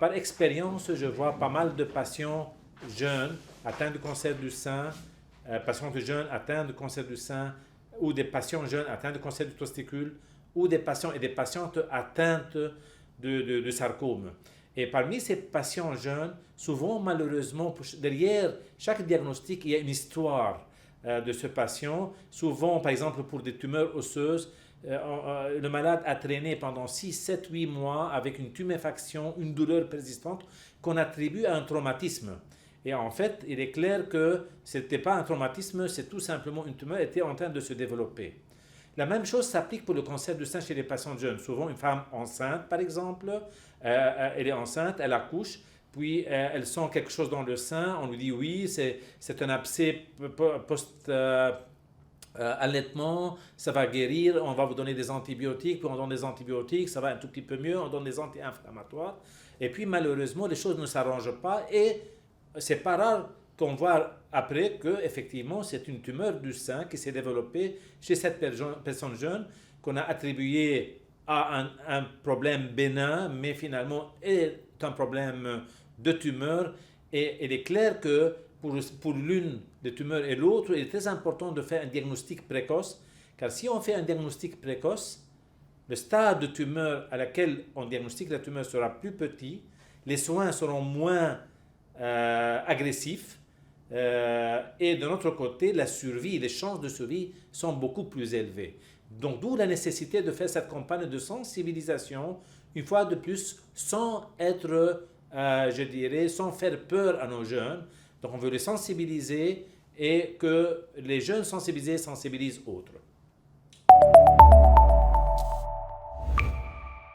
par expérience, je vois pas mal de patients jeunes atteints du cancer du sein, patients jeunes atteints du cancer du sein, ou des patients jeunes atteints de cancer du testicule, ou des patients et des patientes atteintes de sarcome. Et parmi ces patients jeunes, souvent malheureusement, derrière chaque diagnostic, il y a une histoire de ce patient. Souvent, par exemple, pour des tumeurs osseuses, le malade a traîné pendant 6, 7, 8 mois avec une tuméfaction, une douleur persistante qu'on attribue à un traumatisme. Et en fait, il est clair que ce n'était pas un traumatisme, c'est tout simplement une tumeur qui était en train de se développer. La même chose s'applique pour le cancer du sein chez les patients jeunes. Souvent, une femme enceinte, par exemple, elle est enceinte, elle accouche, puis elle sent quelque chose dans le sein, on lui dit oui, c'est un abcès post-allaitement, ça va guérir, on va vous donner des antibiotiques, puis on donne des antibiotiques, ça va un tout petit peu mieux, on donne des anti-inflammatoires. Et puis malheureusement, les choses ne s'arrangent pas et c'est pas rare qu'on voit après que effectivement c'est une tumeur du sein qui s'est développée chez cette personne jeune qu'on a attribuée à un problème bénin, mais finalement est un problème de tumeur. Et il est clair que pour l'une des tumeurs et l'autre, il est très important de faire un diagnostic précoce, car si on fait un diagnostic précoce, le stade de tumeur à laquelle on diagnostique la tumeur sera plus petit, les soins seront moins agressifs, et de notre côté, la survie, les chances de survie sont beaucoup plus élevées. Donc, d'où la nécessité de faire cette campagne de sensibilisation, une fois de plus, sans être, je dirais, sans faire peur à nos jeunes. Donc, on veut les sensibiliser et que les jeunes sensibilisés sensibilisent autres.